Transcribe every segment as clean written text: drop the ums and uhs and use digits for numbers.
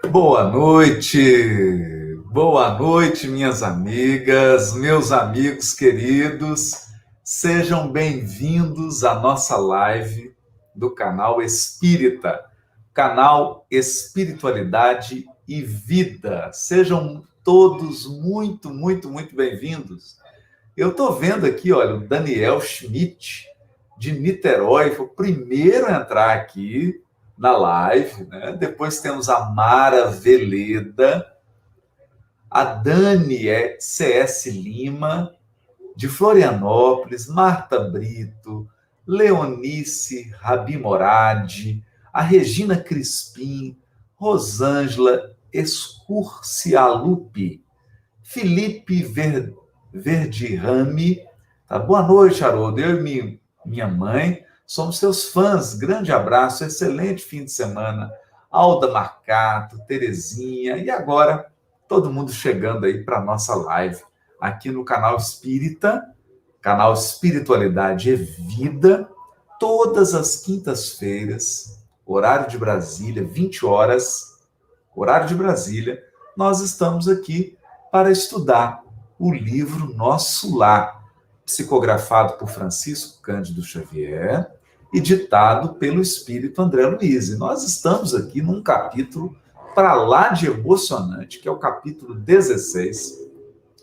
Boa noite, minhas amigas, meus amigos queridos. Sejam bem-vindos à nossa live do canal Espírita, canal Espiritualidade e Vida. Sejam todos muito bem-vindos. Eu estou vendo aqui, olha, o Daniel Schmidt, de Niterói, foi o primeiro a entrar aqui na live, né? Depois temos a Mara Veleda, a Dani CS Lima, de Florianópolis, Marta Brito, Leonice Rabi Moradi, a Regina Crispim, Rosângela Escurcialupi, Felipe Verdirame. Tá? Boa noite, Haroldo. Eu e minha mãe somos seus fãs. Grande abraço, excelente fim de semana. Alda Marcato, Terezinha, e agora todo mundo chegando aí para a nossa live aqui no canal Espírita, canal Espiritualidade e Vida, todas as quintas-feiras, horário de Brasília, 20 horas, horário de Brasília, nós estamos aqui para estudar o livro Nosso Lar, psicografado por Francisco Cândido Xavier e ditado pelo Espírito André Luiz. E nós estamos aqui num capítulo para lá de emocionante, que é o capítulo 16,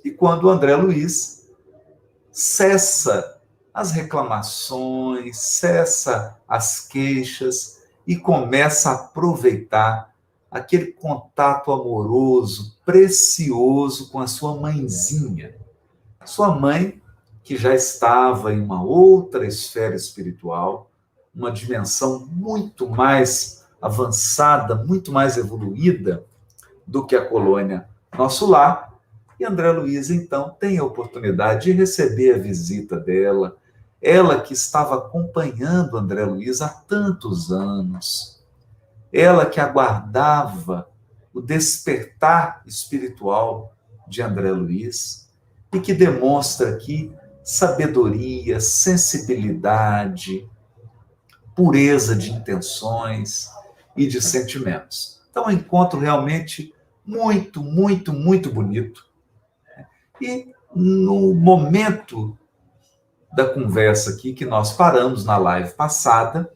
e quando o André Luiz cessa as reclamações, cessa as queixas e começa a aproveitar aquele contato amoroso, precioso com a sua mãezinha. Sua mãe, que já estava em uma outra esfera espiritual, uma dimensão muito mais avançada, muito mais evoluída do que a colônia Nosso Lar. E André Luiz, então, tem a oportunidade de receber a visita dela, ela que estava acompanhando André Luiz há tantos anos, ela que aguardava o despertar espiritual de André Luiz e que demonstra aqui sabedoria, sensibilidade, pureza de intenções e de sentimentos. Então, é um encontro realmente muito bonito. E no momento da conversa aqui, que nós paramos na live passada,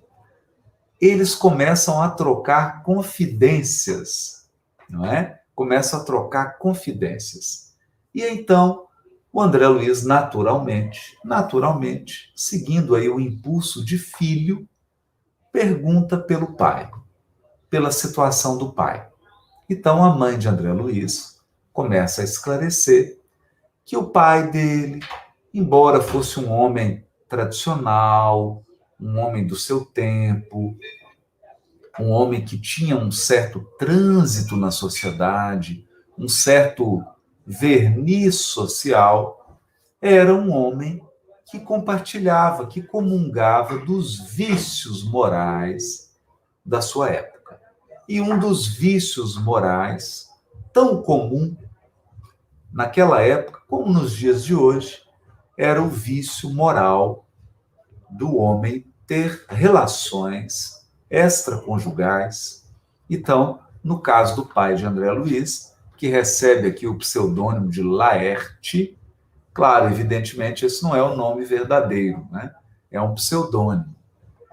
eles começam a trocar confidências, não é? Começam a trocar confidências. E então, o André Luiz, naturalmente, seguindo aí o impulso de filho, pergunta pelo pai, pela situação do pai. Então, a mãe de André Luiz começa a esclarecer que o pai dele, embora fosse um homem tradicional, um homem do seu tempo, um homem que tinha um certo trânsito na sociedade, um certo verniz social, era um homem que compartilhava, que comungava dos vícios morais da sua época. E um dos vícios morais, tão comum naquela época como nos dias de hoje, era o vício moral do homem ter relações extraconjugais. Então, no caso do pai de André Luiz, que recebe aqui o pseudônimo de Laerte, claro, evidentemente, esse não é o nome verdadeiro, né? É um pseudônimo,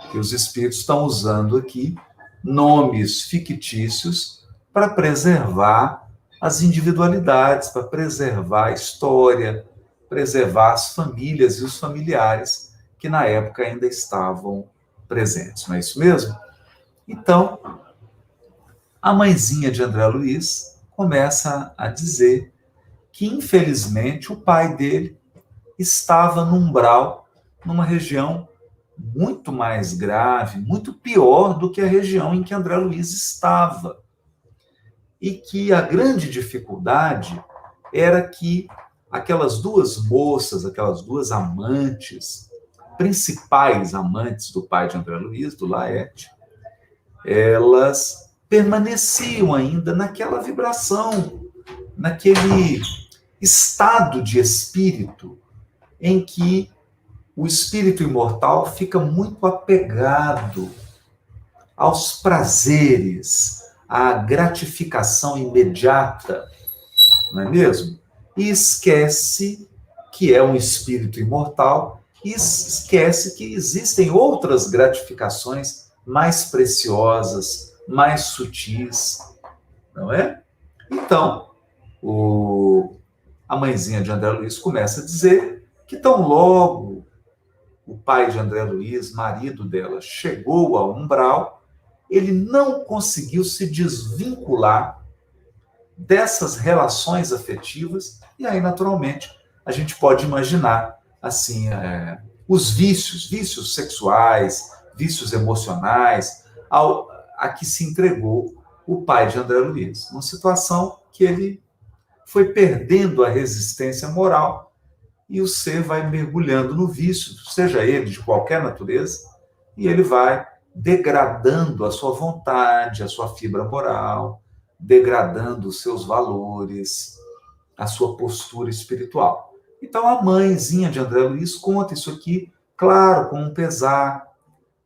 que os espíritos estão usando aqui, nomes fictícios, para preservar as individualidades, para preservar a história, preservar as famílias e os familiares que na época ainda estavam presentes. Não é isso mesmo? Então, a mãezinha de André Luiz começa a dizer que, infelizmente, o pai dele estava no umbral, numa região muito mais grave, muito pior do que a região em que André Luiz estava. E que a grande dificuldade era que aquelas duas moças, aquelas duas amantes, principais amantes do pai de André Luiz, do Laerte, elas permaneciam ainda naquela vibração, naquele estado de espírito em que o espírito imortal fica muito apegado aos prazeres, à gratificação imediata, não é mesmo? E esquece que é um espírito imortal e esquece que existem outras gratificações mais preciosas, mais sutis, não é? Então, a mãezinha de André Luiz começa a dizer que tão logo o pai de André Luiz, marido dela, chegou ao umbral, ele não conseguiu se desvincular dessas relações afetivas, e aí, naturalmente, a gente pode imaginar, assim, os vícios sexuais, vícios emocionais, a que se entregou o pai de André Luiz. Uma situação que ele foi perdendo a resistência moral e o ser vai mergulhando no vício, seja ele de qualquer natureza, e ele vai degradando a sua vontade, a sua fibra moral, degradando os seus valores, a sua postura espiritual. Então, a mãezinha de André Luiz conta isso aqui, claro, com um pesar,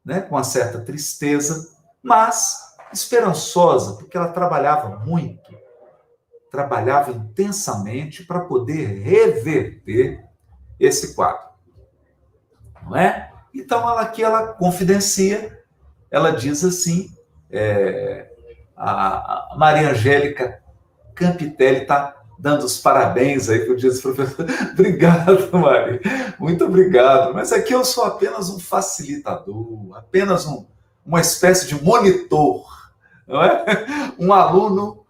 né, com uma certa tristeza, mas esperançosa, porque ela trabalhava muito, trabalhava intensamente para poder reverter esse quadro, não é? Então, ela confidencia, ela diz assim, a Maria Angélica Campitelli está dando os parabéns aí para o dia do professor. Obrigado, Maria. Muito obrigado. Mas aqui eu sou apenas um facilitador, apenas uma espécie de monitor, não é? Um aluno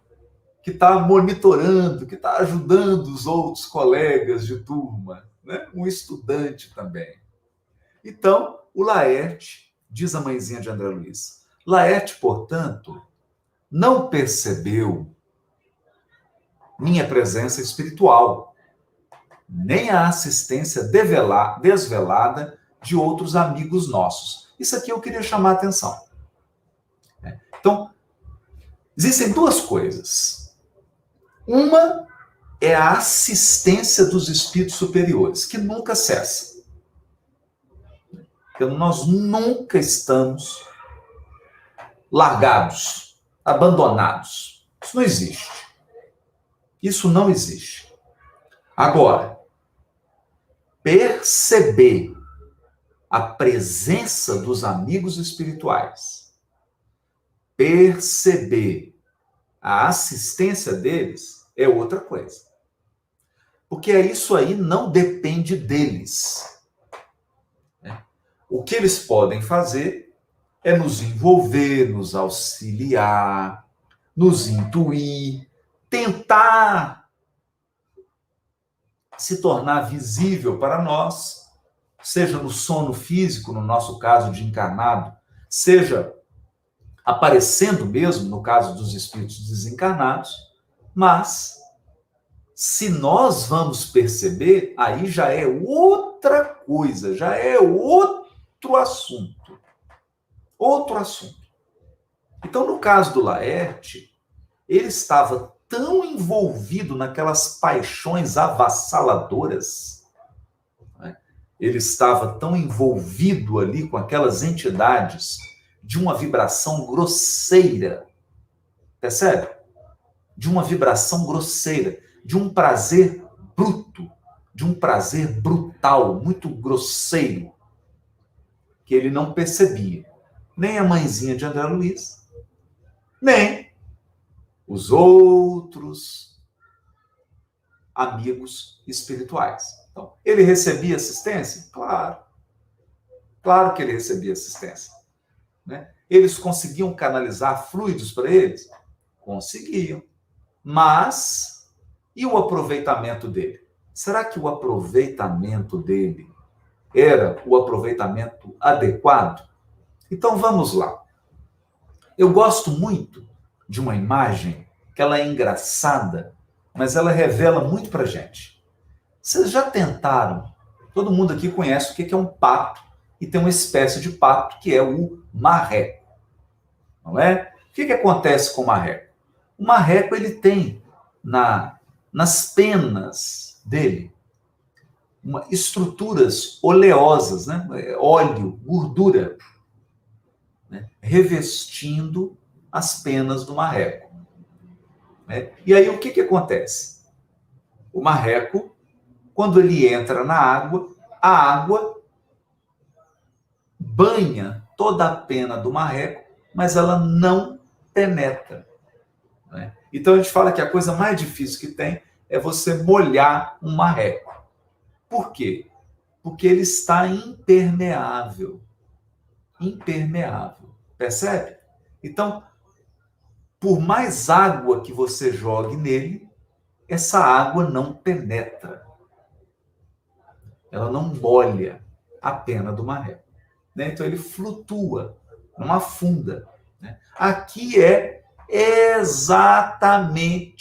que está monitorando, que está ajudando os outros colegas de turma, né? Um estudante também. Então, o Laerte, diz a mãezinha de André Luiz, Laerte, portanto, não percebeu minha presença espiritual, nem a assistência desvelada de outros amigos nossos. Isso aqui eu queria chamar a atenção. Então, existem duas coisas. Uma é a assistência dos espíritos superiores, que nunca cessa. Então, nós nunca estamos largados, abandonados. Isso não existe. Isso não existe. Agora, perceber a presença dos amigos espirituais, perceber a assistência deles é outra coisa. Porque isso aí não depende deles. O que eles podem fazer é nos envolver, nos auxiliar, nos intuir, tentar se tornar visível para nós, seja no sono físico, no nosso caso de encarnado, seja aparecendo mesmo, no caso dos espíritos desencarnados, mas se nós vamos perceber, aí já é outra coisa, já é outro assunto. Outro assunto. Então, no caso do Laerte, ele estava tão envolvido naquelas paixões avassaladoras, né? Ele estava tão envolvido ali com aquelas entidades de uma vibração grosseira, percebe? De uma vibração grosseira, de um prazer bruto, de um prazer brutal, muito grosseiro, que ele não percebia. Nem a mãezinha de André Luiz, nem os outros amigos espirituais. Então, ele recebia assistência? Claro. Claro que ele recebia assistência. Né? Eles conseguiam canalizar fluidos para eles? Conseguiam. Mas, e o aproveitamento dele? Será que o aproveitamento dele era o aproveitamento adequado? Então, vamos lá. Eu gosto muito de uma imagem que ela é engraçada, mas ela revela muito para gente. Vocês já tentaram? Todo mundo aqui conhece o que é um pato, e tem uma espécie de pato que é o marreco, não é? O que acontece com o marreco? O marreco, ele tem nas penas dele estruturas oleosas, né? Óleo, gordura, né? Revestindo as penas do marreco. Né? E aí o que acontece? O marreco, quando ele entra na água, a água banha toda a pena do marreco, mas ela não penetra. Né? Então a gente fala que a coisa mais difícil que tem é você molhar um marreco. Por quê? Porque ele está impermeável. Impermeável. Percebe? Então, por mais água que você jogue nele, essa água não penetra. Ela não molha a pena do marreco. Né? Então ele flutua, não afunda. Né? Aqui é exatamente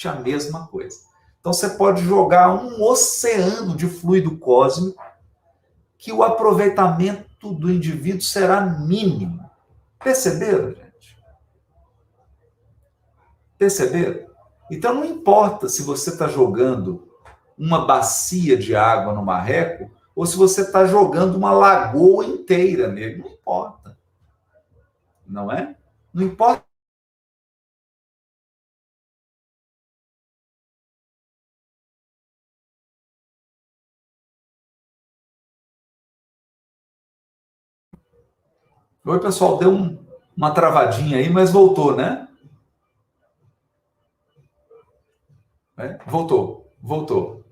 a mesma coisa. Então você pode jogar um oceano de fluido cósmico que o aproveitamento do indivíduo será mínimo. Perceberam, gente? Perceberam? Então não importa se você está jogando uma bacia de água no marreco ou se você está jogando uma lagoa inteira nele. Não importa. Não é? Não importa. Oi, pessoal, deu uma travadinha aí, mas voltou, né? Voltou.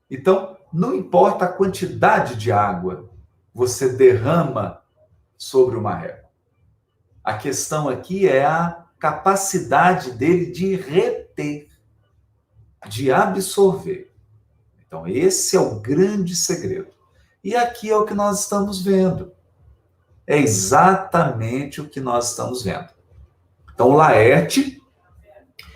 Então, não importa a quantidade de água você derrama sobre o marreco. A questão aqui é a capacidade dele de reter, de absorver. Então, esse é o grande segredo. E aqui é o que nós estamos vendo. É exatamente o que nós estamos vendo. Então, o Laerte,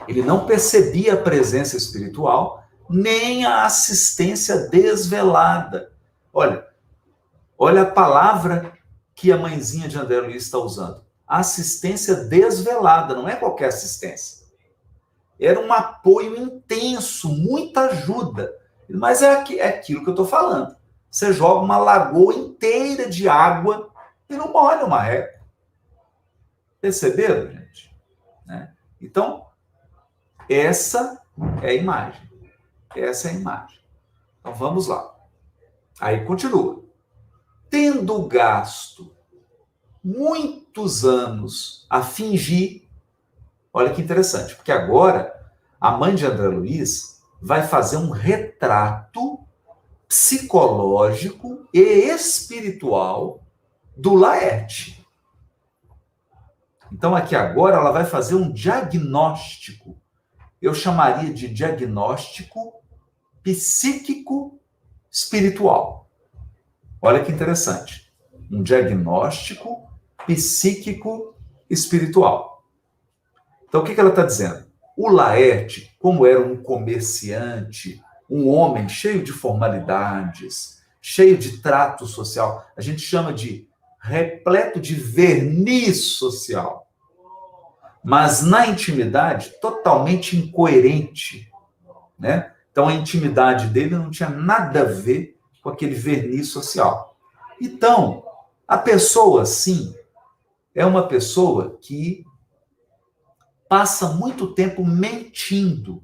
ele não percebia a presença espiritual, nem a assistência desvelada. Olha a palavra que a mãezinha de André Luiz está usando. Assistência desvelada, não é qualquer assistência. Era um apoio intenso, muita ajuda. Mas é aquilo que eu estou falando. Você joga uma lagoa inteira de água e não molha o marreco. Perceberam, gente? Né? Então, essa é a imagem. Essa é a imagem. Então, vamos lá. Aí, continua. Tendo gasto muitos anos a fingir, olha que interessante, porque agora a mãe de André Luiz vai fazer um retrato psicológico e espiritual do Laerte. Então, aqui agora, ela vai fazer um diagnóstico. Eu chamaria de diagnóstico psíquico espiritual. Olha que interessante. Um diagnóstico psíquico espiritual. Então, o que ela está dizendo? O Laerte, como era um comerciante, um homem cheio de formalidades, cheio de trato social, a gente chama de repleto de verniz social, mas na intimidade totalmente incoerente, né? Então a intimidade dele não tinha nada a ver com aquele verniz social. Então, a pessoa, sim, é uma pessoa que passa muito tempo mentindo,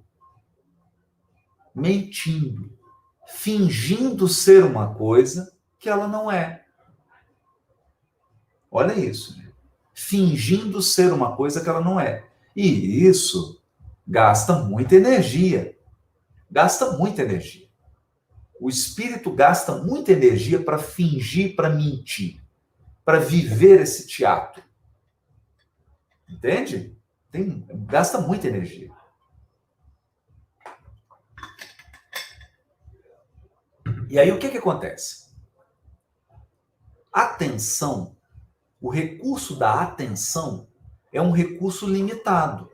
fingindo ser uma coisa que ela não é. Olha isso, né? Fingindo ser uma coisa que ela não é. E isso gasta muita energia. Gasta muita energia. O espírito gasta muita energia para fingir, para mentir, para viver esse teatro. Entende? Gasta muita energia. E aí o que acontece? Atenção, o recurso da atenção é um recurso limitado.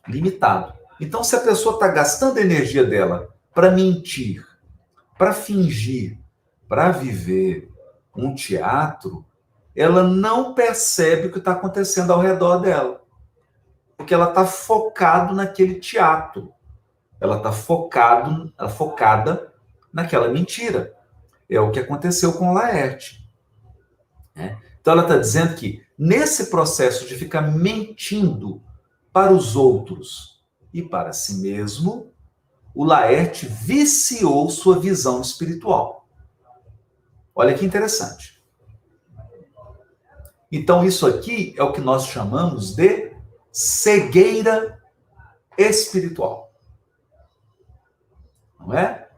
Limitado. Então, se a pessoa está gastando a energia dela para mentir, para fingir, para viver um teatro, ela não percebe o que está acontecendo ao redor dela. Porque ela está focada naquele teatro. Ela está focada naquela mentira. É o que aconteceu com Laerte. Né? Então ela está dizendo que Nesse processo de ficar mentindo para os outros e para si mesmo, o Laerte viciou sua visão espiritual. Olha que interessante. Então, isso aqui é o que nós chamamos de cegueira espiritual. Não é?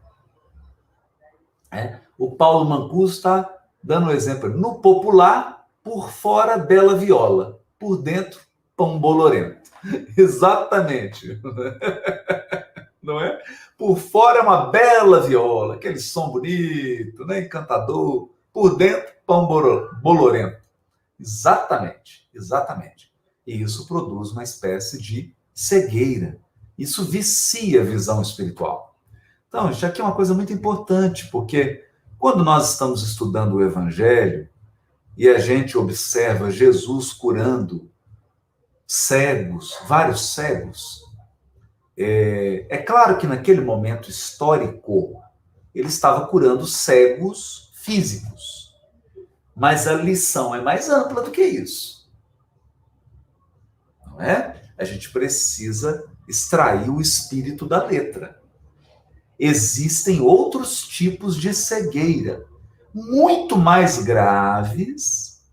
O Paulo Mancuso está dando um exemplo. No popular, por fora, bela viola. Por dentro, pão bolorento. Exatamente. Não é? Por fora é uma bela viola, aquele som bonito, né? Encantador. Por dentro, pão bolorento. Exatamente, exatamente. E isso produz uma espécie de cegueira. Isso vicia a visão espiritual. Então, isso aqui é uma coisa muito importante, porque quando nós estamos estudando o Evangelho e a gente observa Jesus curando cegos, vários cegos, é claro que naquele momento histórico ele estava curando cegos físicos, mas a lição é mais ampla do que isso, não é? A gente precisa extrair o espírito da letra. Existem outros tipos de cegueira, muito mais graves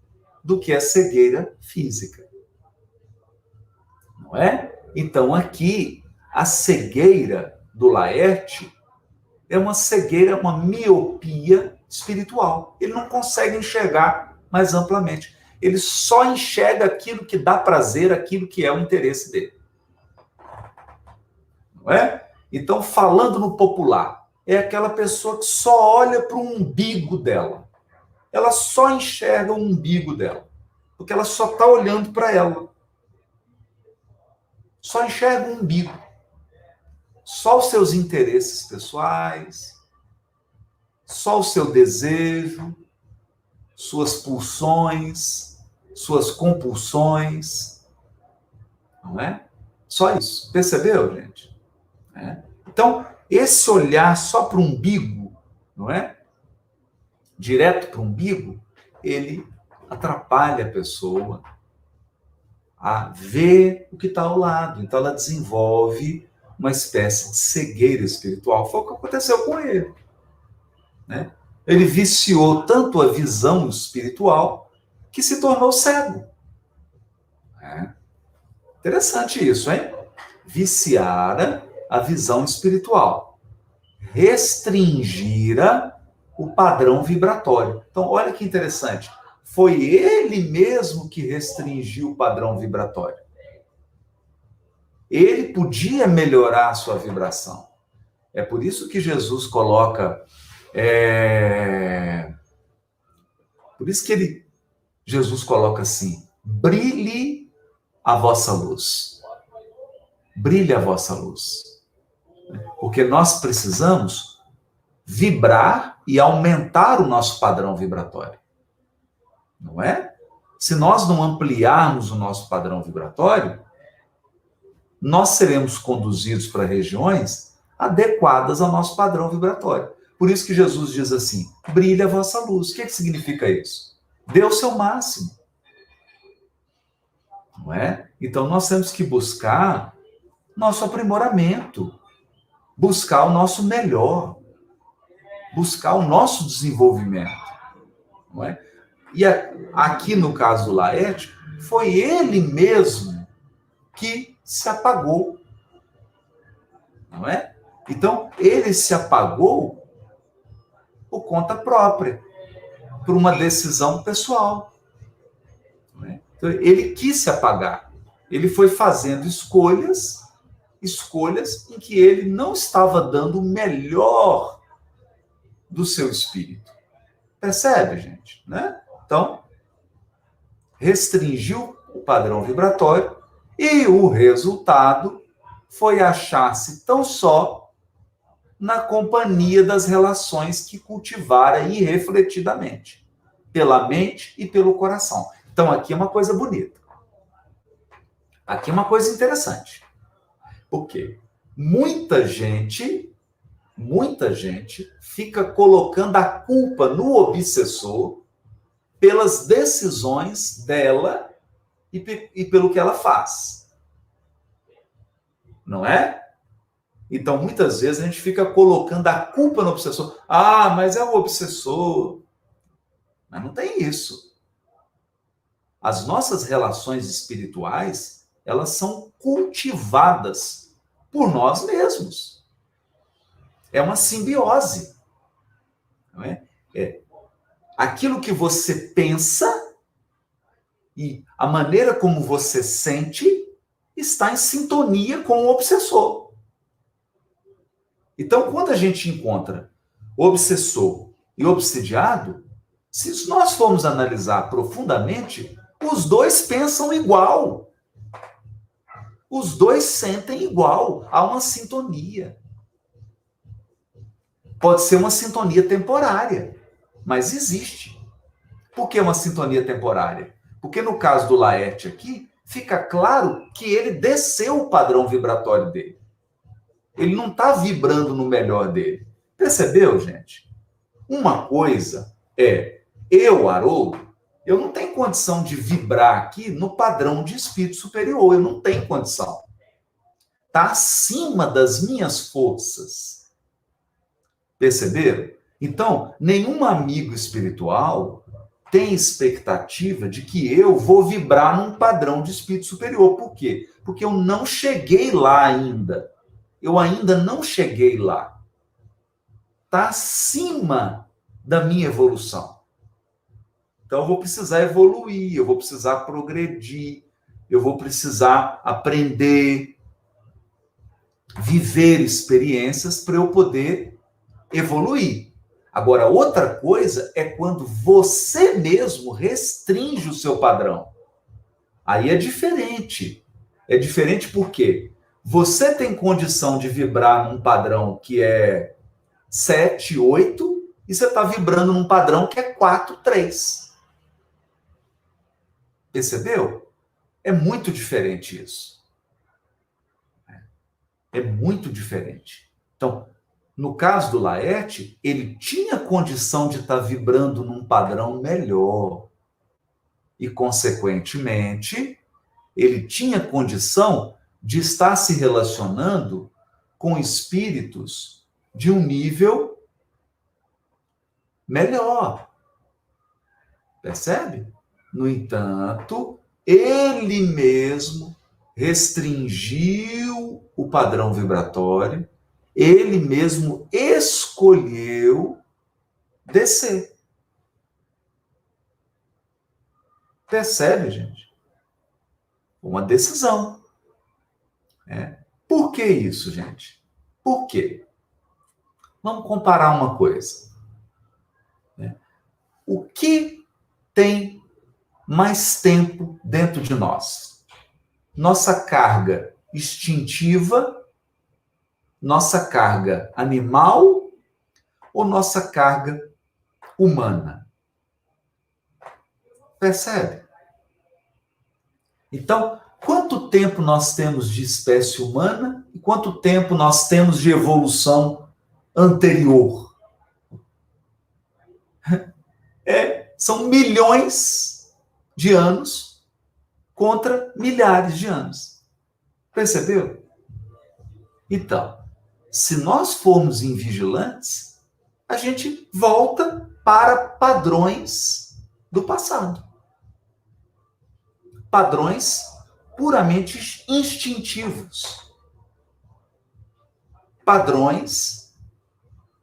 do que a cegueira física. Não é? Então, aqui, a cegueira do Laerte é uma cegueira, uma miopia espiritual. Ele não consegue enxergar mais amplamente. Ele só enxerga aquilo que dá prazer, aquilo que é o interesse dele. Não é? Então, falando no popular, é aquela pessoa que só olha para o umbigo dela. Ela só enxerga o umbigo dela. Porque ela só está olhando para ela. Só enxerga o umbigo. Só os seus interesses pessoais, só o seu desejo, suas pulsões, suas compulsões. Não é? Só isso. Percebeu, gente? Então, esse olhar só para o umbigo, não é? Direto para o umbigo, ele atrapalha a pessoa a ver o que está ao lado. Então, ela desenvolve uma espécie de cegueira espiritual. Foi o que aconteceu com ele. Né? Ele viciou tanto a visão espiritual que se tornou cego. Interessante isso, hein? Viciara a visão espiritual. Restringira o padrão vibratório. Então, olha que interessante. Foi ele mesmo que restringiu o padrão vibratório. Ele podia melhorar a sua vibração. É por isso que Jesus coloca... Por isso que Jesus coloca assim: brilhe a vossa luz. Brilhe a vossa luz. Porque nós precisamos vibrar e aumentar o nosso padrão vibratório. Não é? Se nós não ampliarmos o nosso padrão vibratório, nós seremos conduzidos para regiões adequadas ao nosso padrão vibratório. Por isso que Jesus diz assim: brilhe a vossa luz. O que significa isso? Dê o seu máximo. Não é? Então nós temos que buscar nosso aprimoramento, buscar o nosso melhor, buscar o nosso desenvolvimento. Não é? E aqui no caso do Laerte, foi ele mesmo que se apagou. Não é? Então, ele se apagou por conta própria, por uma decisão pessoal. Não é? Então, ele quis se apagar. Ele foi fazendo escolhas em que ele não estava dando o melhor do seu espírito. Percebe, gente? Né? Então, restringiu o padrão vibratório e o resultado foi achar-se tão só na companhia das relações que cultivara irrefletidamente, pela mente e pelo coração. Então, aqui é uma coisa bonita. Aqui é uma coisa interessante. Por quê? Muita gente fica colocando a culpa no obsessor pelas decisões dela e pelo que ela faz. Não é? Então, muitas vezes, a gente fica colocando a culpa no obsessor. Ah, mas é o obsessor. Mas não tem isso. As nossas relações espirituais, elas são cultivadas por nós mesmos. É uma simbiose. Não é? Aquilo que você pensa e a maneira como você sente está em sintonia com o obsessor. Então, quando a gente encontra obsessor e obsidiado, se nós formos analisar profundamente, os dois pensam igual. Os dois sentem igual. Há uma sintonia. Pode ser uma sintonia temporária, mas existe. Por que uma sintonia temporária? Porque no caso do Laerte aqui, fica claro que ele desceu o padrão vibratório dele. Ele não está vibrando no melhor dele. Percebeu, gente? Uma coisa é, eu, Haroldo, eu não tenho condição de vibrar aqui no padrão de espírito superior. Eu não tenho condição. Está acima das minhas forças. Perceberam? Então, nenhum amigo espiritual tem expectativa de que eu vou vibrar num padrão de espírito superior. Por quê? Porque eu não cheguei lá ainda. Eu ainda não cheguei lá. Está acima da minha evolução. Então, eu vou precisar evoluir, eu vou precisar progredir, eu vou precisar aprender, viver experiências para eu poder evoluir. Agora, outra coisa é quando você mesmo restringe o seu padrão. Aí é diferente. É diferente porque você tem condição de vibrar num padrão que é 7, 8, e você está vibrando num padrão que é 4, 3. Percebeu? É muito diferente isso. É muito diferente. Então, no caso do Laerte, ele tinha condição de estar vibrando num padrão melhor. E, consequentemente, ele tinha condição de estar se relacionando com espíritos de um nível melhor. Percebe? No entanto, ele mesmo restringiu o padrão vibratório, ele mesmo escolheu descer. Percebe, gente? Uma decisão. Por que isso, gente? Por quê? Vamos comparar uma coisa. O que tem mais tempo dentro de nós? Nossa carga instintiva, nossa carga animal ou nossa carga humana? Percebe? Então, quanto tempo nós temos de espécie humana e quanto tempo nós temos de evolução anterior? São milhões de anos contra milhares de anos. Percebeu? Então, se nós formos invigilantes, a gente volta para padrões do passado. Padrões puramente instintivos. Padrões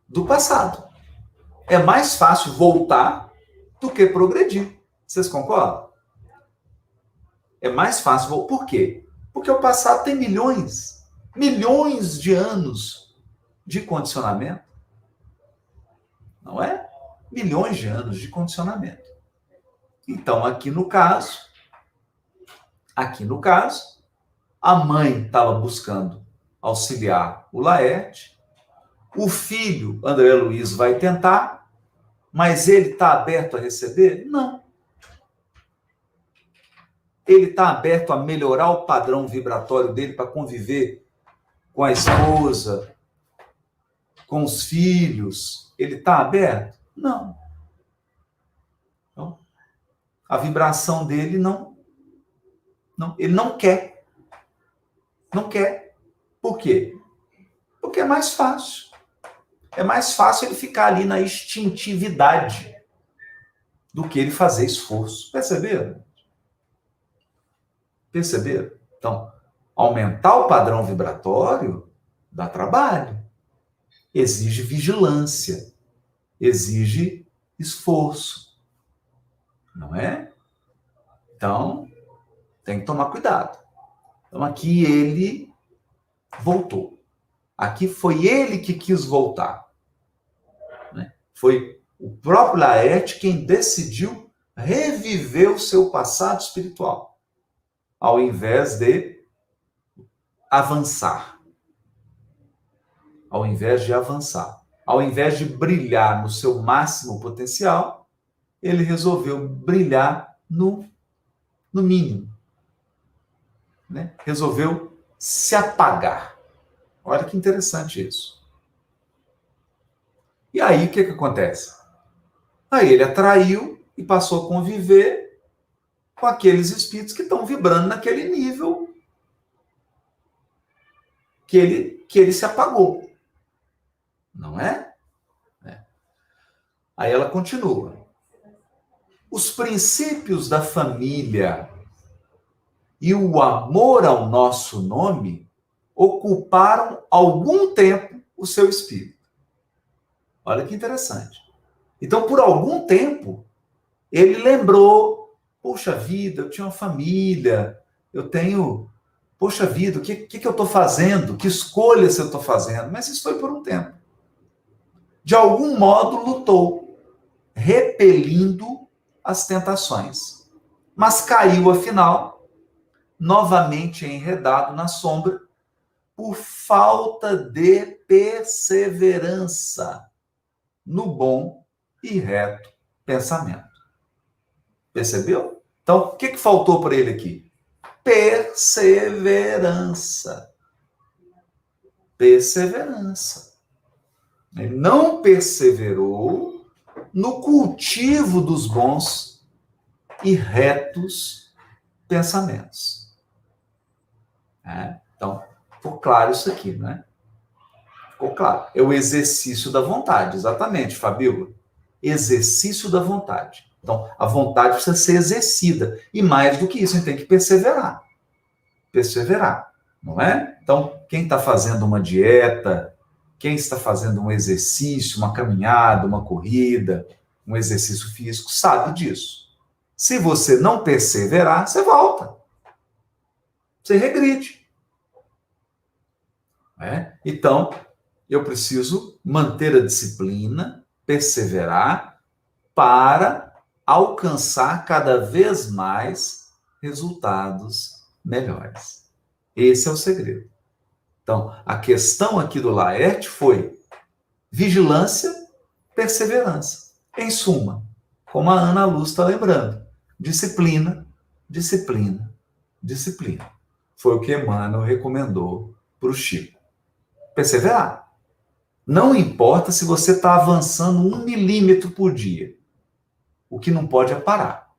do passado. É mais fácil voltar do que progredir. Vocês concordam? É mais fácil. Por quê? Porque o passado tem milhões de anos de condicionamento. Não é? Milhões de anos de condicionamento. Então, aqui no caso, a mãe estava buscando auxiliar o Laerte, o filho, André Luiz, vai tentar, mas ele está aberto a receber? Não. Ele está aberto a melhorar o padrão vibratório dele para conviver com a esposa, com os filhos. Ele está aberto? Não. Então, a vibração dele ele não quer. Não quer. Por quê? Porque é mais fácil. É mais fácil ele ficar ali na instintividade do que ele fazer esforço. Perceberam? Perceberam? Então, aumentar o padrão vibratório dá trabalho. Exige vigilância. Exige esforço. Não é? Então, tem que tomar cuidado. Então, aqui ele voltou. Aqui foi ele que quis voltar. Né? Foi o próprio Laerte quem decidiu reviver o seu passado espiritual, ao invés de avançar. Ao invés de avançar. Ao invés de brilhar no seu máximo potencial, ele resolveu brilhar no mínimo. Né? Resolveu se apagar. Olha que interessante isso. E aí, o que acontece? Aí ele atraiu e passou a conviver com aqueles espíritos que estão vibrando naquele nível que ele se apagou. Não é? Aí ela continua. Os princípios da família e o amor ao nosso nome ocuparam algum tempo o seu espírito. Olha que interessante. Então, por algum tempo, ele lembrou, poxa vida, eu tinha uma família, eu tenho, poxa vida, o que eu estou fazendo? Que escolhas eu estou fazendo? Mas isso foi por um tempo. De algum modo, lutou, repelindo as tentações. Mas caiu, afinal, novamente enredado na sombra, por falta de perseverança no bom e reto pensamento. Percebeu? Então, o que faltou para ele aqui? Perseverança. Perseverança. Ele não perseverou no cultivo dos bons e retos pensamentos. Então, ficou claro isso aqui, né? Ficou claro. É o exercício da vontade, exatamente, Fabíola. Exercício da vontade. Então, a vontade precisa ser exercida. E mais do que isso, a gente tem que perseverar. Perseverar, não é? Então, quem está fazendo uma dieta, quem está fazendo um exercício, uma caminhada, uma corrida, um exercício físico, sabe disso. Se você não perseverar, você volta. Você regride. Então, eu preciso manter a disciplina, perseverar, para alcançar cada vez mais resultados melhores. Esse é o segredo. Então, a questão aqui do Laerte foi vigilância, perseverança. Em suma, como a Ana Luz está lembrando, disciplina, disciplina, disciplina. Foi o que Emmanuel recomendou para o Chico. Perseverar. Não importa se você está avançando 1 milímetro por dia. O que não pode é parar.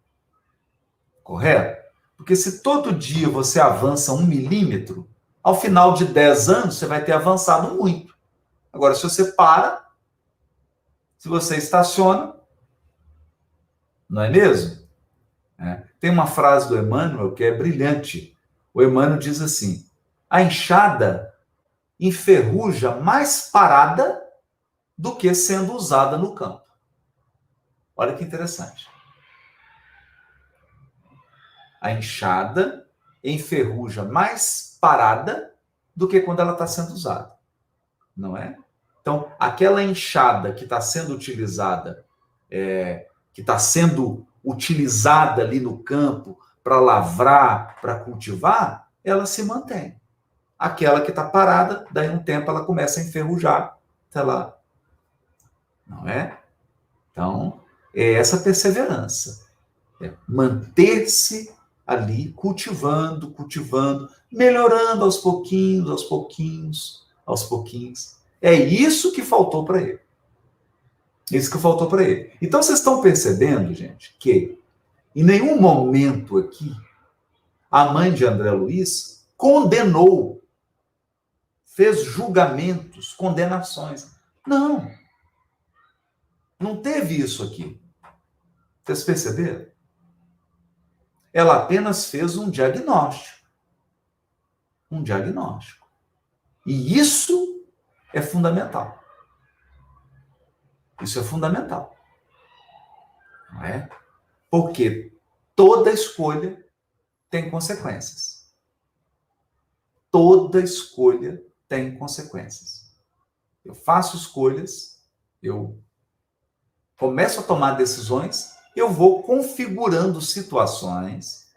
Correto? Porque se todo dia você avança 1 milímetro, ao final de 10 anos você vai ter avançado muito. Agora, se você para, se você estaciona, não é mesmo? Tem uma frase do Emmanuel que é brilhante. O Emmanuel diz assim: a enxada enferruja mais parada do que sendo usada no campo. Olha que interessante. A enxada enferruja mais parada do que quando ela está sendo usada. Não é? Então, aquela enxada que está sendo utilizada, ali no campo para lavrar, para cultivar, ela se mantém. Aquela que está parada, daí um tempo ela começa a enferrujar, sei lá. Não é? Então, é essa perseverança. Manter-se ali, cultivando, melhorando aos pouquinhos. É isso que faltou para ele. Isso que faltou para ele. Então, vocês estão percebendo, gente, que Em nenhum momento aqui, a mãe de André Luiz condenou, fez julgamentos, condenações. Não. Não teve isso aqui. Vocês perceberam? Ela apenas fez um diagnóstico. Um diagnóstico. E isso é fundamental. Isso é fundamental. Não é? Porque toda escolha tem consequências. Toda escolha tem consequências. Eu faço escolhas, eu começo a tomar decisões, eu vou configurando situações,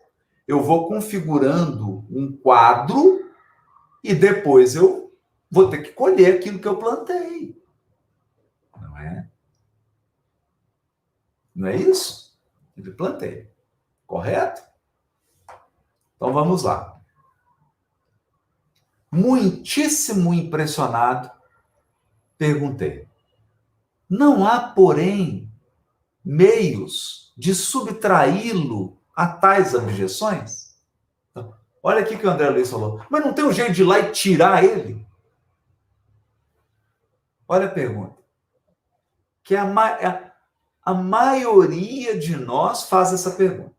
eu vou configurando um quadro e depois eu vou ter que colher aquilo que eu plantei. Não é? Não é isso? Eu plantei. Correto? Então vamos lá. Muitíssimo impressionado, perguntei: não há, porém, meios de subtraí-lo a tais objeções? Olha aqui que o André Luiz falou. Mas não tem um jeito de ir lá e tirar ele? Olha a pergunta. Que a maioria de nós faz essa pergunta.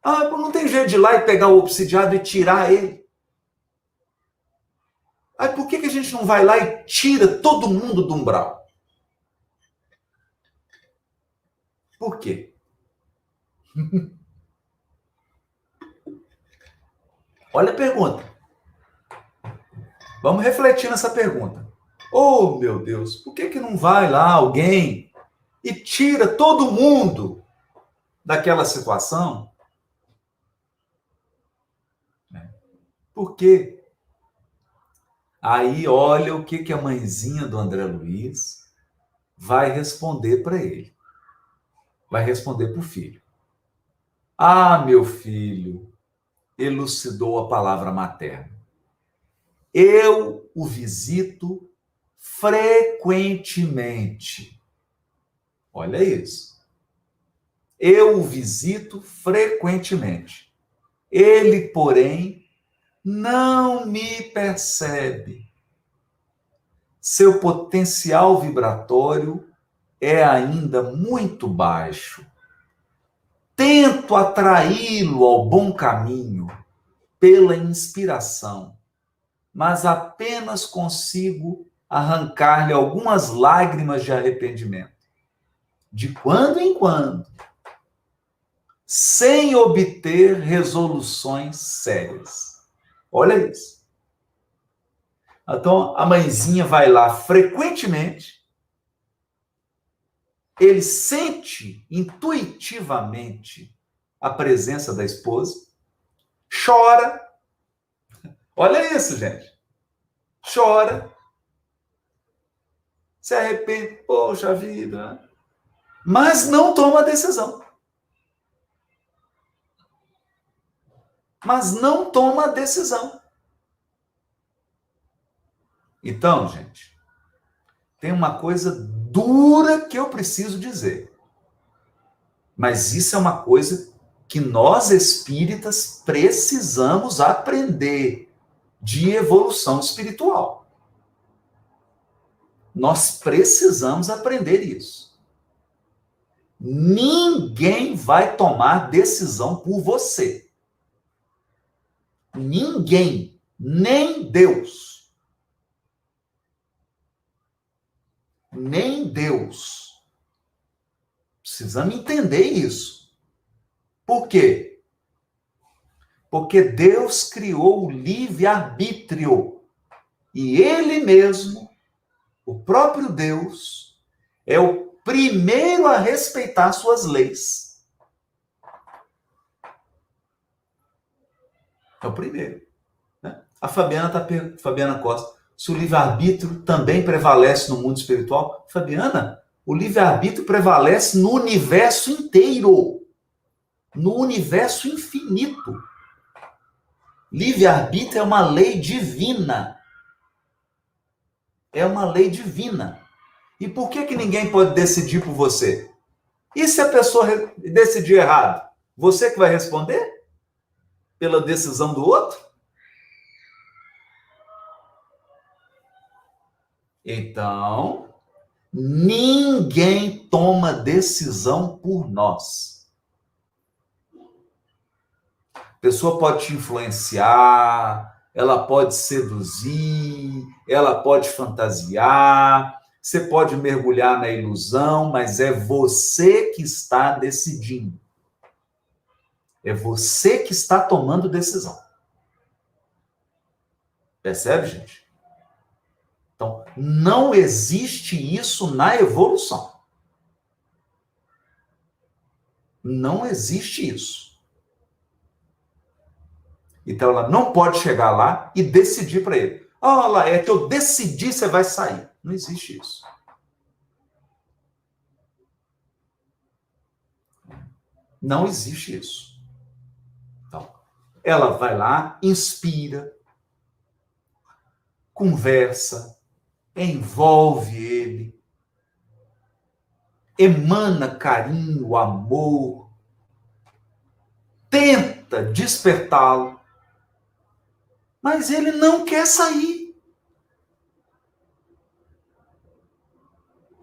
Ah, não tem jeito de ir lá e pegar o obsidiado e tirar ele? Ah, por que a gente não vai lá e tira todo mundo do umbral? Por quê? Olha a pergunta. Vamos refletir nessa pergunta. Oh, meu Deus, por que não vai lá alguém e tira todo mundo daquela situação? Por quê? Aí olha o que a mãezinha do André Luiz vai responder para ele. Vai responder para o filho. Ah, meu filho, elucidou a palavra materna. Eu o visito frequentemente. Olha isso. Eu o visito frequentemente. Ele, porém, não me percebe. Seu potencial vibratório é ainda muito baixo. Tento atraí-lo ao bom caminho pela inspiração, mas apenas consigo arrancar-lhe algumas lágrimas de arrependimento. De quando em quando, sem obter resoluções sérias. Olha isso. Então, a mãezinha vai lá frequentemente, ele sente intuitivamente a presença da esposa, chora. Olha isso, gente. Chora, se arrepende, poxa vida, mas não toma decisão. Mas não toma decisão. Então, gente, tem uma coisa dura que eu preciso dizer. Mas isso é uma coisa que nós espíritas precisamos aprender de evolução espiritual. Nós precisamos aprender isso. Ninguém vai tomar decisão por você. Ninguém, nem Deus. Nem Deus. Precisamos entender isso. Por quê? Porque Deus criou o livre-arbítrio. E Ele mesmo, o próprio Deus, é o primeiro a respeitar suas leis. É o primeiro. Né? A Fabiana Costa, se o livre-arbítrio também prevalece no mundo espiritual. Fabiana, o livre-arbítrio prevalece no universo inteiro. No universo infinito. Livre-arbítrio é uma lei divina. É uma lei divina. E por que ninguém pode decidir por você? E se a pessoa decidir errado? Você que vai responder pela decisão do outro? Então, ninguém toma decisão por nós. A pessoa pode te influenciar, ela pode seduzir, ela pode fantasiar, você pode mergulhar na ilusão, mas é você que está decidindo. É você que está tomando decisão. Percebe, gente? Então, não existe isso na evolução. Não existe isso. Então, ela não pode chegar lá e decidir para ele. Olha lá, é que eu decidi, você vai sair. Não existe isso. Não existe isso. Então, ela vai lá, inspira, conversa, envolve ele, emana carinho, amor, tenta despertá-lo, mas ele não quer sair.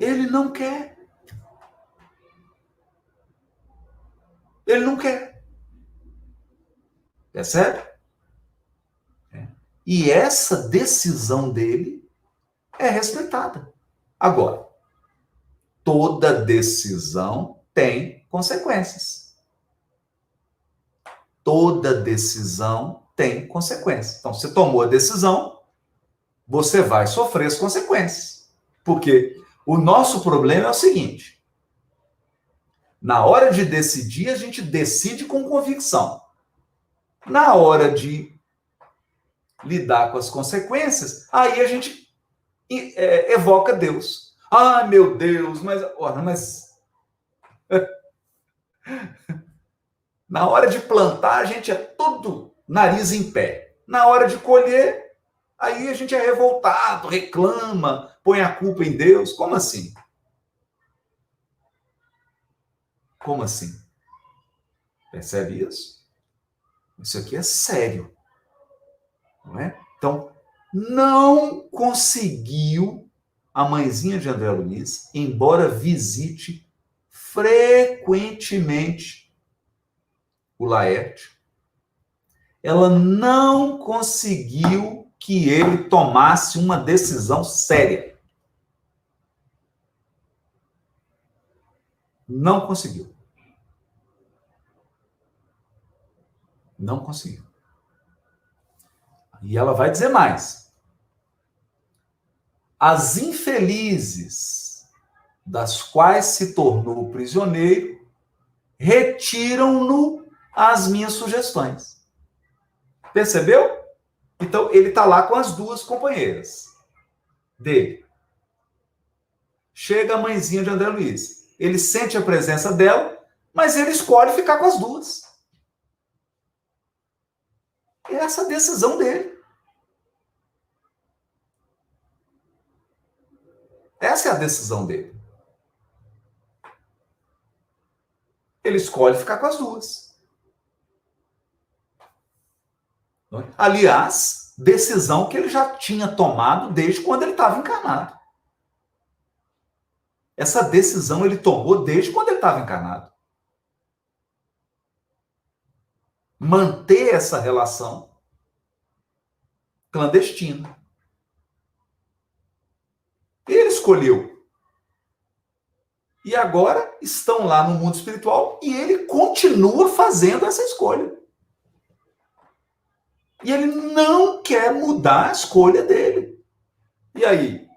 Ele não quer. Ele não quer. Percebe? E essa decisão dele é respeitada. Agora, toda decisão tem consequências. Toda decisão tem consequências. Então, você tomou a decisão, você vai sofrer as consequências. Porque o nosso problema é o seguinte: na hora de decidir, a gente decide com convicção. Na hora de lidar com as consequências, aí a gente evoca Deus. Ah, meu Deus, mas na hora de plantar, a gente é todo nariz em pé. Na hora de colher, aí a gente é revoltado, reclama, põe a culpa em Deus. Como assim? Como assim? Percebe isso? Isso aqui é sério, não é? Então, não conseguiu a mãezinha de André Luiz, embora visite frequentemente o Laerte, ela não conseguiu que ele tomasse uma decisão séria. Não conseguiu. Não conseguiu. E ela vai dizer mais. As infelizes das quais se tornou prisioneiro retiram-no as minhas sugestões. Percebeu? Então, ele está lá com as duas companheiras dele. Chega a mãezinha de André Luiz. Ele sente a presença dela, mas ele escolhe ficar com as duas. É essa a decisão dele. Essa é a decisão dele. Ele escolhe ficar com as duas. Aliás, decisão que ele já tinha tomado desde quando ele estava encarnado. Essa decisão ele tomou desde quando ele estava encarnado. Manter essa relação clandestina. Ele escolheu. E agora estão lá no mundo espiritual e ele continua fazendo essa escolha. E ele não quer mudar a escolha dele. E aí?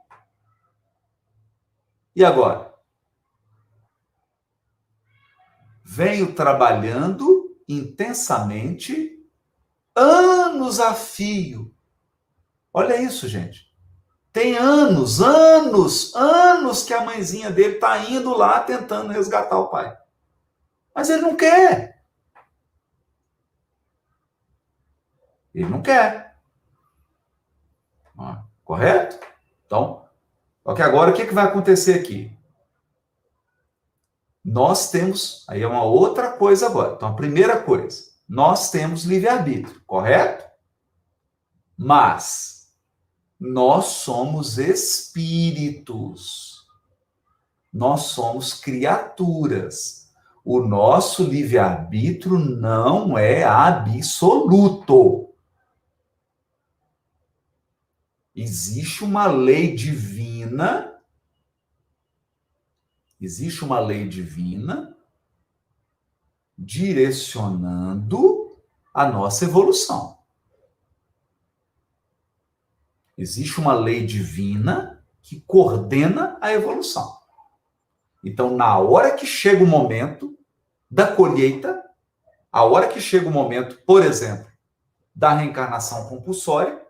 E agora? Venho trabalhando intensamente, anos a fio. Olha isso, gente. Tem anos que a mãezinha dele está indo lá tentando resgatar o pai. Mas ele não quer. Ele não quer. Correto? Então, só que agora o que vai acontecer aqui? Nós temos, aí é uma outra coisa agora. Então, a primeira coisa, nós temos livre-arbítrio, correto? Mas nós somos espíritos. Nós somos criaturas. O nosso livre-arbítrio não é absoluto. Existe uma lei divina direcionando a nossa evolução. Existe uma lei divina que coordena a evolução. Então, na hora que chega o momento da colheita, a hora que chega o momento, por exemplo, da reencarnação compulsória,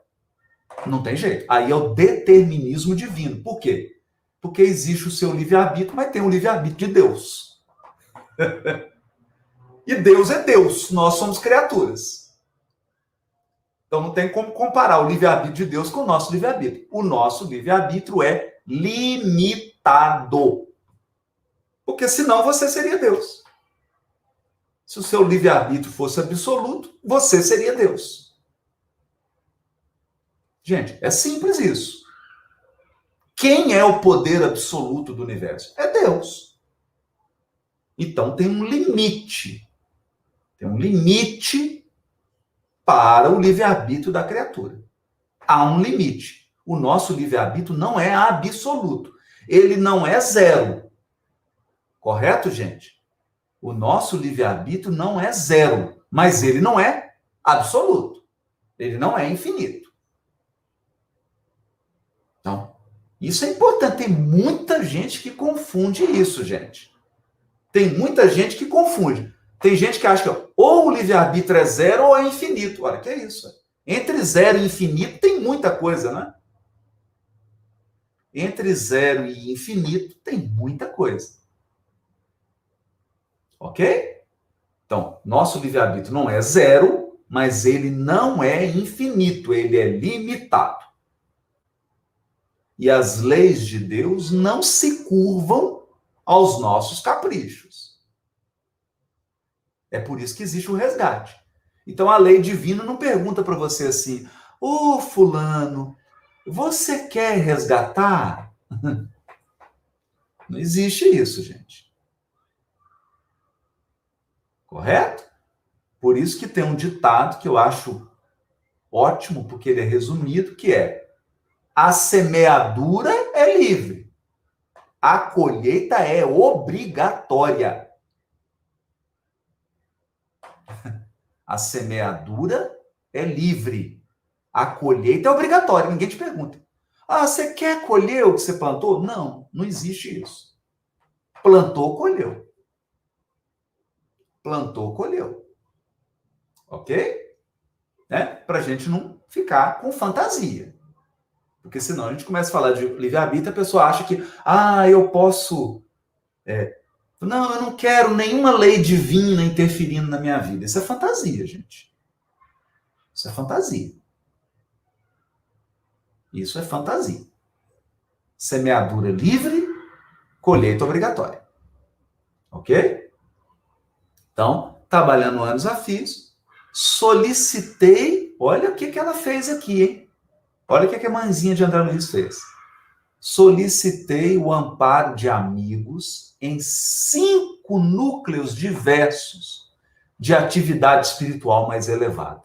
não tem jeito. Aí é o determinismo divino. Por quê? Porque existe o seu livre-arbítrio, mas tem o livre-arbítrio de Deus. E Deus é Deus, nós somos criaturas. Então não tem como comparar o livre-arbítrio de Deus com o nosso livre-arbítrio. O nosso livre-arbítrio é limitado. Porque senão você seria Deus. Se o seu livre-arbítrio fosse absoluto, você seria Deus. Gente, é simples isso. Quem é o poder absoluto do universo? É Deus. Então tem um limite. Tem um limite para o livre-arbítrio da criatura. Há um limite. O nosso livre-arbítrio não é absoluto. Ele não é zero. Correto, gente? O nosso livre-arbítrio não é zero, mas ele não é absoluto. Ele não é infinito. Então, isso é importante. Tem muita gente que confunde isso, gente. Tem muita gente que confunde. Tem gente que acha que ou o livre-arbítrio é zero ou é infinito. Olha, que é isso? Entre zero e infinito tem muita coisa, né? Entre zero e infinito tem muita coisa. Ok? Então, nosso livre-arbítrio não é zero, mas ele não é infinito, ele é limitado. E as leis de Deus não se curvam aos nossos caprichos. É por isso que existe o resgate. Então, a lei divina não pergunta para você assim, ô fulano, você quer resgatar? Não existe isso, gente. Correto? Por isso que tem um ditado que eu acho ótimo, porque ele é resumido, que é: a semeadura é livre, a colheita é obrigatória. A semeadura é livre, a colheita é obrigatória. Ninguém te pergunta. Ah, você quer colher o que você plantou? Não, não existe isso. Plantou, colheu. Plantou, colheu. Ok? Né? Para a gente não ficar com fantasia. Porque senão a gente começa a falar de livre-arbítrio, a pessoa acha que, eu posso... Não, eu não quero nenhuma lei divina interferindo na minha vida. Isso é fantasia, gente. Isso é fantasia. Isso é fantasia. Semeadura livre, colheita obrigatória. Ok? Então, trabalhando anos a fio, solicitei... Olha o que ela fez aqui, hein? Olha o que a mãezinha de André Luiz fez. Solicitei o amparo de amigos em 5 núcleos diversos de atividade espiritual mais elevada.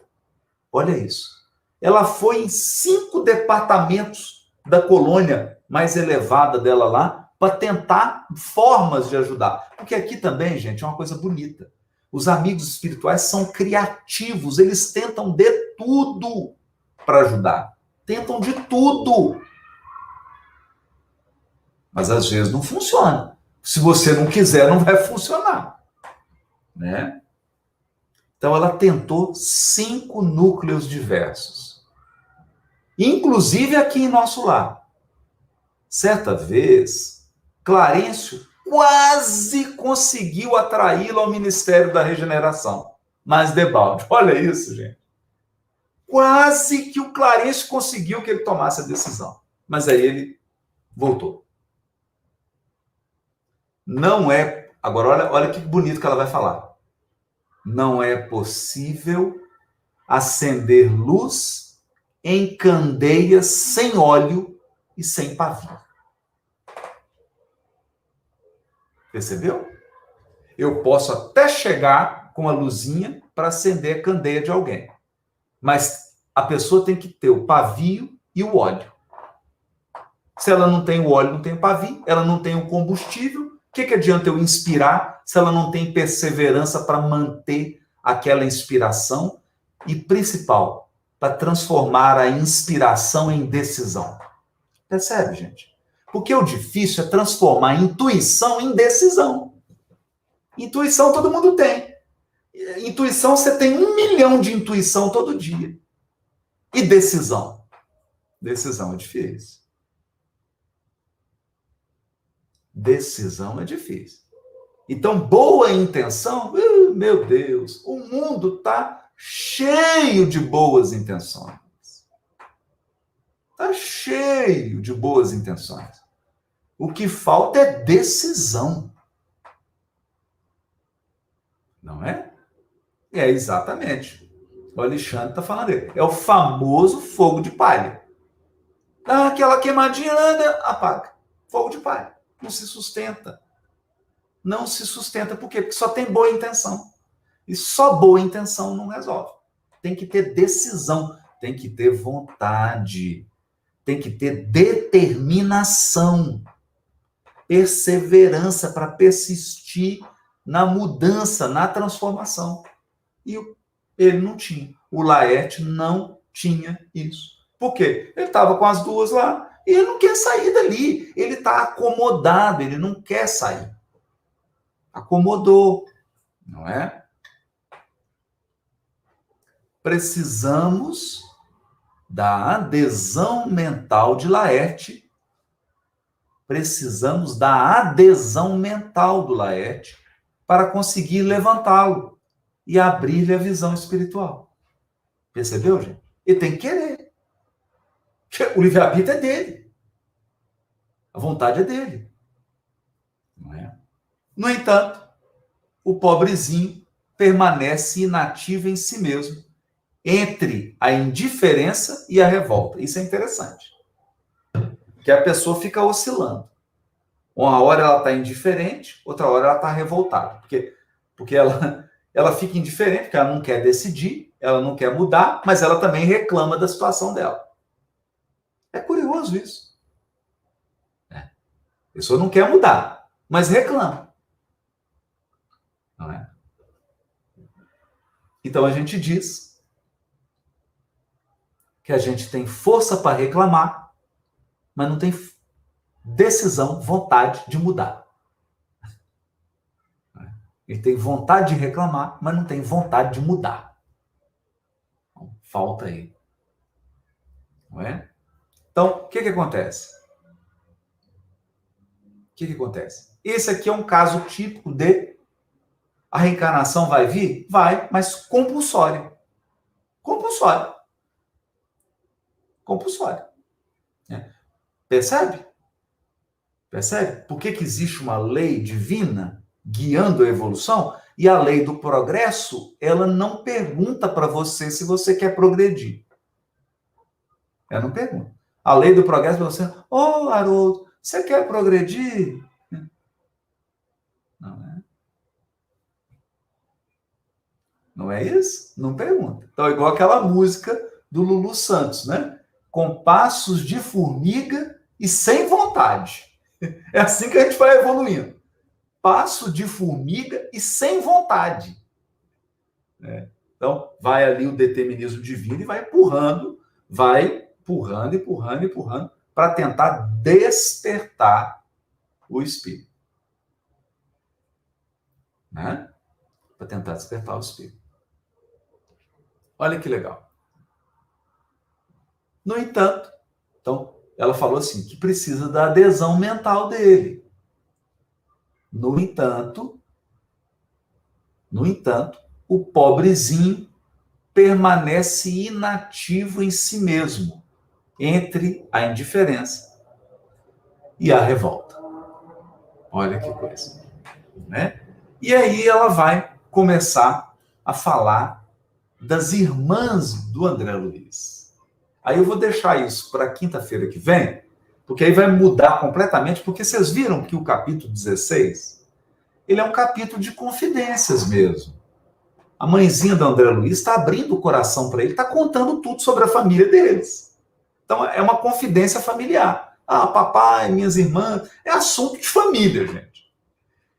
Olha isso. Ela foi em 5 departamentos da colônia mais elevada dela lá para tentar formas de ajudar. Porque aqui também, gente, é uma coisa bonita. Os amigos espirituais são criativos, eles tentam de tudo para ajudar. Tentam de tudo. Mas às vezes não funciona. Se você não quiser, não vai funcionar. Né? Então ela tentou 5 núcleos diversos. Inclusive aqui em nosso lar. Certa vez, Clarencio quase conseguiu atraí-lo ao Ministério da Regeneração. Mas debalde. Olha isso, gente. Quase que o Clarencio conseguiu que ele tomasse a decisão. Mas aí ele voltou. Não é Agora, olha que bonito que ela vai falar. Não é possível acender luz em candeias sem óleo e sem pavio. Percebeu? Eu posso até chegar com a luzinha para acender a candeia de alguém. Mas a pessoa tem que ter o pavio e o óleo. Se ela não tem o óleo, não tem o pavio, ela não tem o combustível, o que adianta eu inspirar se ela não tem perseverança para manter aquela inspiração e, principal, para transformar a inspiração em decisão? Percebe, gente? Porque o difícil é transformar a intuição em decisão. Intuição todo mundo tem. Intuição, você tem 1 milhão de intuição todo dia. E decisão? Decisão é difícil. Decisão é difícil. Então, boa intenção, meu Deus, o mundo está cheio de boas intenções. Está cheio de boas intenções. O que falta é decisão. Não é? É exatamente. O Alexandre está falando dele. É o famoso fogo de palha. Dá aquela queimadinha, apaga. Fogo de palha. Não se sustenta. Não se sustenta. Por quê? Porque só tem boa intenção. E só boa intenção não resolve. Tem que ter decisão. Tem que ter vontade. Tem que ter determinação. Perseverança para persistir na mudança, na transformação. E ele não tinha. O Laerte não tinha isso. Por quê? Ele estava com as duas lá e ele não quer sair dali. Ele está acomodado, ele não quer sair. Acomodou, não é? Precisamos da adesão mental de Laerte. Precisamos da adesão mental do Laerte para conseguir levantá-lo e abrir-lhe a visão espiritual. Percebeu, gente? Ele tem que querer. O livre-arbítrio é dele. A vontade é dele. Não é? No entanto, o pobrezinho permanece inativo em si mesmo, entre a indiferença e a revolta. Isso é interessante. Que a pessoa fica oscilando. Uma hora ela está indiferente, outra hora ela está revoltada. Porque ela fica indiferente, porque ela não quer decidir, ela não quer mudar, mas ela também reclama da situação dela. É curioso isso. A pessoa não quer mudar, mas reclama. Não é? Então a gente diz que a gente tem força para reclamar, mas não tem decisão, vontade de mudar. Ele tem vontade de reclamar, mas não tem vontade de mudar. Então, falta aí. Não é? Então, o que acontece? O que acontece? Esse aqui é um caso típico de a reencarnação vai vir? Vai, mas compulsória. Compulsória. Compulsória. Percebe? Percebe? Por que existe uma lei divina guiando a evolução? E a lei do progresso, ela não pergunta para você se você quer progredir. Ela não pergunta. A lei do progresso é você, Haroldo, você quer progredir? Não é? Não é isso? Não pergunta. Então, é igual aquela música do Lulu Santos, né? Com passos de formiga e sem vontade. É assim que a gente vai evoluindo. Passo de formiga e sem vontade. Então, vai ali o determinismo divino e vai empurrando, para tentar despertar o espírito. Né? Para tentar despertar o espírito. Olha que legal. No entanto, então, ela falou assim, que precisa da adesão mental dele. No entanto, o pobrezinho permanece inativo em si mesmo, entre a indiferença e a revolta. Olha que coisa. né? E aí ela vai começar a falar das irmãs do André Luiz. Aí eu vou deixar isso para quinta-feira que vem, porque aí vai mudar completamente, porque vocês viram que o capítulo 16, ele é um capítulo de confidências mesmo. A mãezinha do André Luiz está abrindo o coração para ele, está contando tudo sobre a família deles. Então é uma confidência familiar. Ah, papai, minhas irmãs, é assunto de família, gente.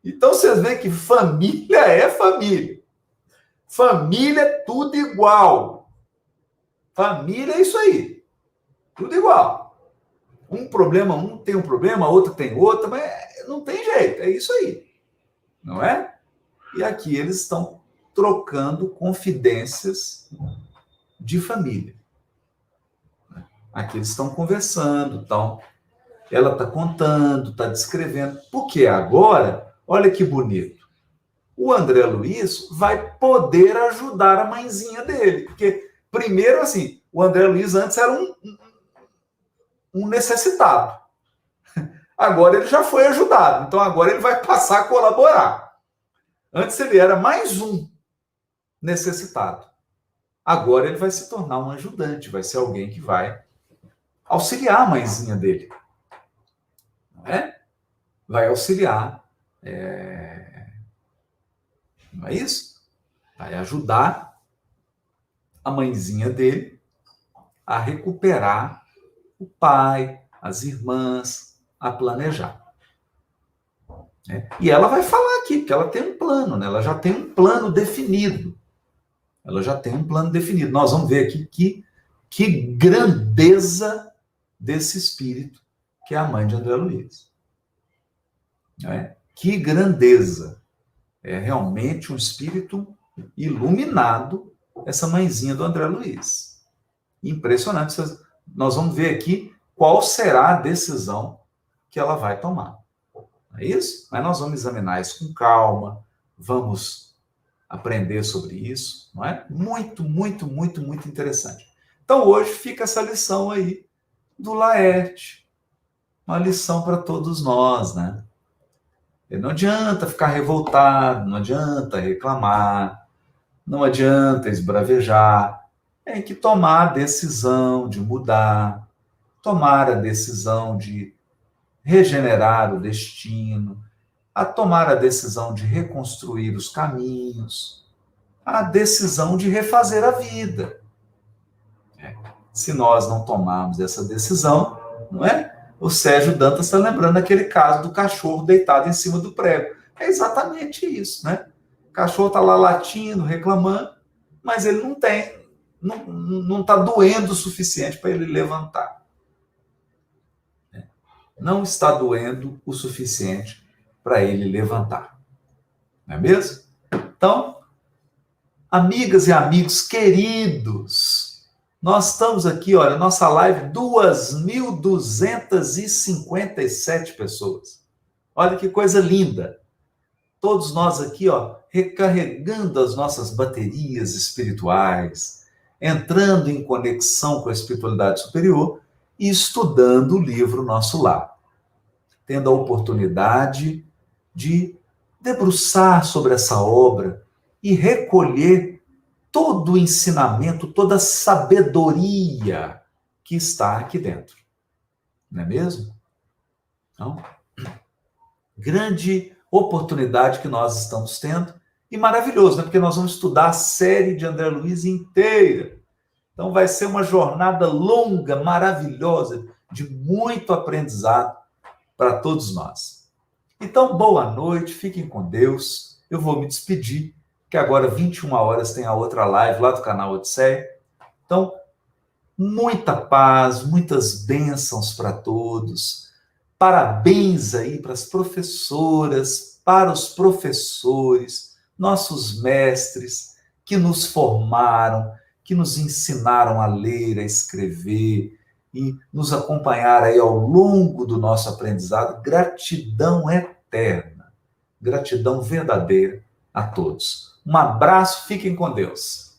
Então vocês veem que família é família. Família é tudo igual. Família é isso aí. Tudo igual. Um problema, um tem um problema, outro tem outro, mas não tem jeito, é isso aí. Não é? E aqui eles estão trocando confidências de família. Aqui eles estão conversando, então ela está contando, está descrevendo. Porque agora, olha que bonito, o André Luiz vai poder ajudar a mãezinha dele. Porque, primeiro, assim, o André Luiz antes era um necessitado. Agora ele já foi ajudado, então agora ele vai passar a colaborar. Antes ele era mais um necessitado. Agora ele vai se tornar um ajudante, vai ser alguém que vai auxiliar a mãezinha dele. Não é? Vai auxiliar. Não é isso? Vai ajudar a mãezinha dele a recuperar o pai, as irmãs, a planejar. E ela vai falar aqui, porque ela tem um plano, né? Ela já tem um plano definido. Ela já tem um plano definido. Nós vamos ver aqui que grandeza desse espírito que é a mãe de André Luiz. Que grandeza. É realmente um espírito iluminado, essa mãezinha do André Luiz. Impressionante. Nós vamos ver aqui qual será a decisão que ela vai tomar. Não é isso? Mas nós vamos examinar isso com calma, vamos aprender sobre isso, não é? Muito, muito, muito, muito interessante. Então, hoje fica essa lição aí do Laerte. Uma lição para todos nós, né? Não adianta ficar revoltado, não adianta reclamar, não adianta esbravejar. Tem que tomar a decisão de mudar, tomar a decisão de regenerar o destino, a tomar a decisão de reconstruir os caminhos, a decisão de refazer a vida. Se nós não tomarmos essa decisão, não é? O Sérgio Dantas está lembrando aquele caso do cachorro deitado em cima do prego. É exatamente isso, né? O cachorro está lá latindo, reclamando, mas ele não está doendo o suficiente para ele levantar. Não está doendo o suficiente para ele levantar. Não é mesmo? Então, amigas e amigos queridos, nós estamos aqui, olha, nossa live, 2.257 pessoas. Olha que coisa linda. Todos nós aqui, ó, recarregando as nossas baterias espirituais, entrando em conexão com a espiritualidade superior e estudando o livro Nosso Lar. Tendo a oportunidade de debruçar sobre essa obra e recolher todo o ensinamento, toda a sabedoria que está aqui dentro. Não é mesmo? Então, grande oportunidade que nós estamos tendo e maravilhoso, né? Porque nós vamos estudar a série de André Luiz inteira. Então vai ser uma jornada longa, maravilhosa, de muito aprendizado para todos nós. Então, boa noite, fiquem com Deus. Eu vou me despedir, que agora 21 horas tem a outra live lá do canal Odisseia. Então, muita paz, muitas bênçãos para todos. Parabéns aí para as professoras, para os professores, nossos mestres que nos formaram, que nos ensinaram a ler, a escrever e nos acompanharam aí ao longo do nosso aprendizado. Gratidão eterna, gratidão verdadeira a todos. Um abraço, fiquem com Deus.